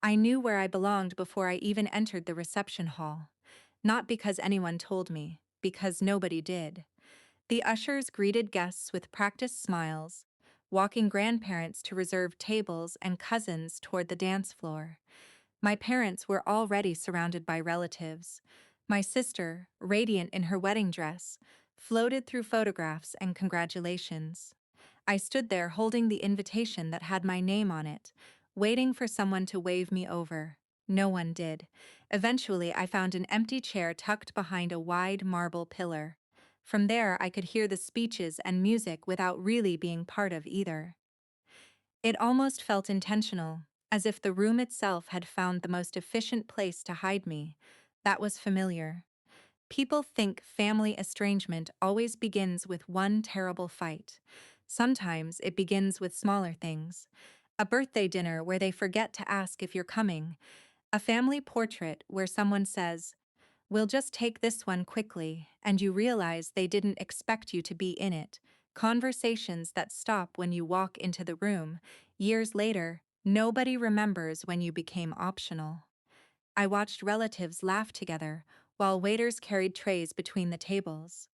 I knew where I belonged before I even entered the reception hall. Not because anyone told me, because nobody did. The ushers greeted guests with practiced smiles, walking grandparents to reserved tables and cousins toward the dance floor. My parents were already surrounded by relatives. My sister, radiant in her wedding dress, floated through photographs and congratulations. I stood there holding the invitation that had my name on it, waiting for someone to wave me over. No one did. Eventually, I found an empty chair tucked behind a wide marble pillar. From there, I could hear the speeches and music without really being part of either. It almost felt intentional, as if the room itself had found the most efficient place to hide me. That was familiar. People think family estrangement always begins with one terrible fight. Sometimes it begins with smaller things. A birthday dinner where they forget to ask if you're coming. A family portrait where someone says, "We'll just take this one quickly," and you realize they didn't expect you to be in it. Conversations that stop when you walk into the room. Years later, nobody remembers when you became optional. I watched relatives laugh together while waiters carried trays between the tables.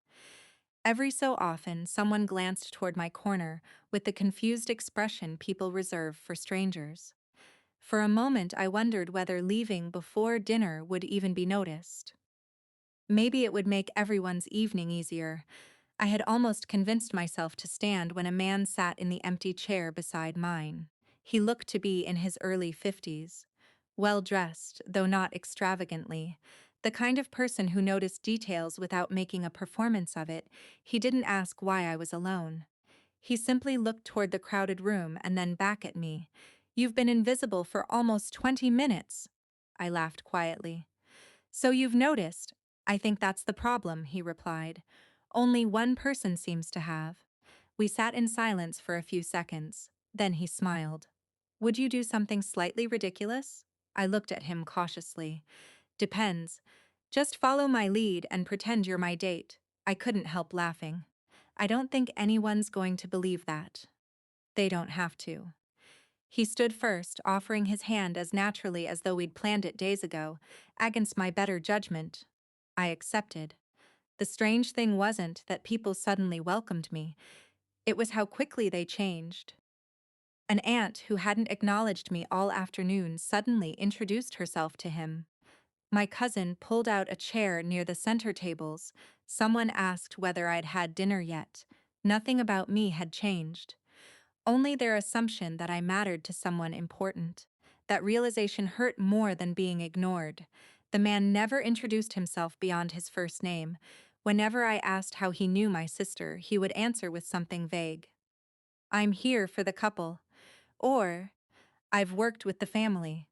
Every so often, someone glanced toward my corner with the confused expression people reserve for strangers. For a moment, I wondered whether leaving before dinner would even be noticed. Maybe it would make everyone's evening easier. I had almost convinced myself to stand when a man sat in the empty chair beside mine. He looked to be in his early 50s. Well dressed, though not extravagantly. The kind of person who noticed details without making a performance of it. He didn't ask why I was alone. He simply looked toward the crowded room and then back at me. "You've been invisible for almost 20 minutes." I laughed quietly. "So you've noticed. I think that's the problem," he replied. "Only one person seems to have." We sat in silence for a few seconds. Then he smiled. "Would you do something slightly ridiculous?" I looked at him cautiously. "Depends. Just follow my lead and pretend you're my date." I couldn't help laughing. "I don't think anyone's going to believe that." "They don't have to." He stood first, offering his hand as naturally as though we'd planned it days ago, against my better judgment. I accepted. The strange thing wasn't that people suddenly welcomed me, it was how quickly they changed. An aunt who hadn't acknowledged me all afternoon suddenly introduced herself to him. My cousin pulled out a chair near the center tables. Someone asked whether I'd had dinner yet. Nothing about me had changed. Only their assumption that I mattered to someone important. That realization hurt more than being ignored. The man never introduced himself beyond his first name. Whenever I asked how he knew my sister, he would answer with something vague. "I'm here for the couple." Or, "I've worked with the family."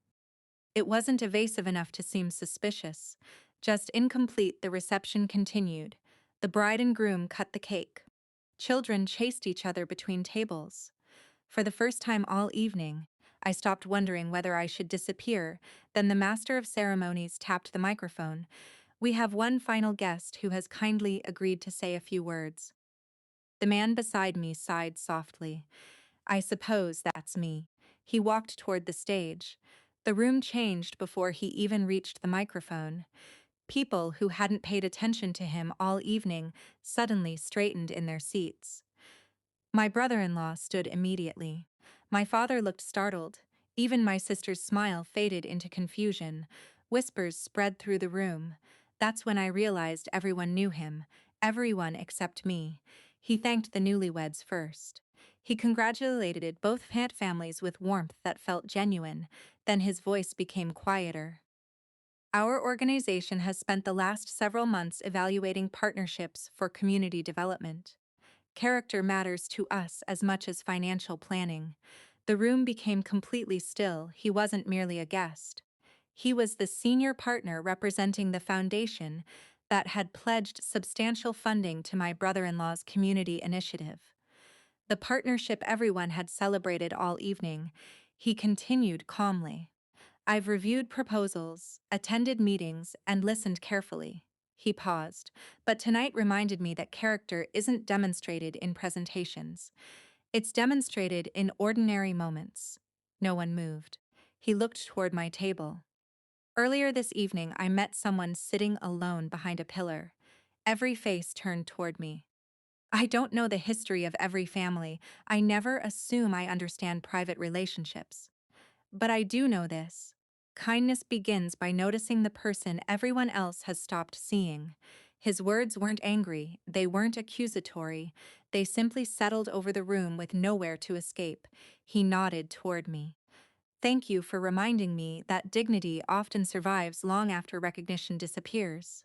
It wasn't evasive enough to seem suspicious. Just incomplete. The reception continued. The bride and groom cut the cake. Children chased each other between tables. For the first time all evening, I stopped wondering whether I should disappear. Then the master of ceremonies tapped the microphone. "We have one final guest who has kindly agreed to say a few words." The man beside me sighed softly. "I suppose that's me." He walked toward the stage. The room changed before he even reached the microphone. People who hadn't paid attention to him all evening suddenly straightened in their seats. My brother-in-law stood immediately. My father looked startled. Even my sister's smile faded into confusion. Whispers spread through the room. That's when I realized everyone knew him. Everyone except me. He thanked the newlyweds first. He congratulated both families with warmth that felt genuine. Then his voice became quieter. "Our organization has spent the last several months evaluating partnerships for community development. Character matters to us as much as financial planning." The room became completely still. He wasn't merely a guest. He was the senior partner representing the foundation that had pledged substantial funding to my brother-in-law's community initiative. The partnership everyone had celebrated all evening. He continued calmly. "I've reviewed proposals, attended meetings, and listened carefully." He paused, but tonight reminded me that character isn't demonstrated in presentations. It's demonstrated in ordinary moments. No one moved. He looked toward my table. Earlier this evening, I met someone sitting alone behind a pillar. Every face turned toward me. I don't know the history of every family. I never assume I understand private relationships. But I do know this. Kindness begins by noticing the person everyone else has stopped seeing. His words weren't angry, they weren't accusatory, they simply settled over the room with nowhere to escape. He nodded toward me. Thank you for reminding me that dignity often survives long after recognition disappears.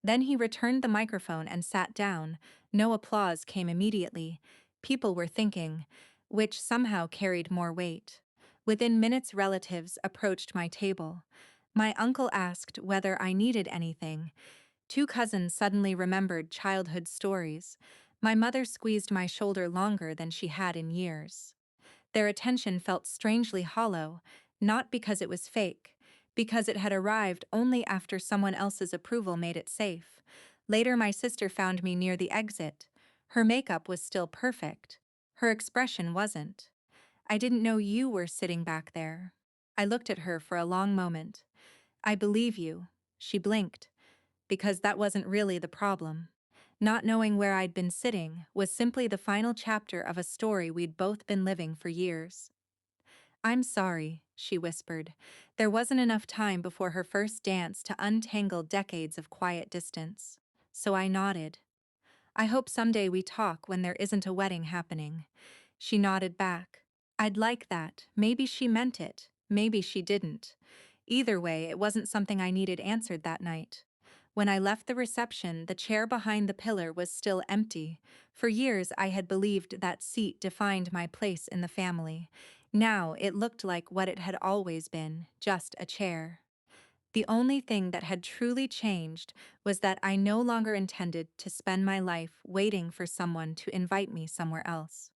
Then he returned the microphone and sat down. No applause came immediately. People were thinking, which somehow carried more weight. Within minutes, relatives approached my table. My uncle asked whether I needed anything. Two cousins suddenly remembered childhood stories. My mother squeezed my shoulder longer than she had in years. Their attention felt strangely hollow, not because it was fake, because it had arrived only after someone else's approval made it safe. Later, my sister found me near the exit. Her makeup was still perfect. Her expression wasn't. I didn't know you were sitting back there. I looked at her for a long moment. I believe you. She blinked, because that wasn't really the problem. Not knowing where I'd been sitting was simply the final chapter of a story we'd both been living for years. I'm sorry, she whispered. There wasn't enough time before her first dance to untangle decades of quiet distance. So I nodded. I hope someday we talk when there isn't a wedding happening. She nodded back. I'd like that. Maybe she meant it. Maybe she didn't. Either way, it wasn't something I needed answered that night. When I left the reception, the chair behind the pillar was still empty. For years, I had believed that seat defined my place in the family. Now, it looked like what it had always been, just a chair. The only thing that had truly changed was that I no longer intended to spend my life waiting for someone to invite me somewhere else.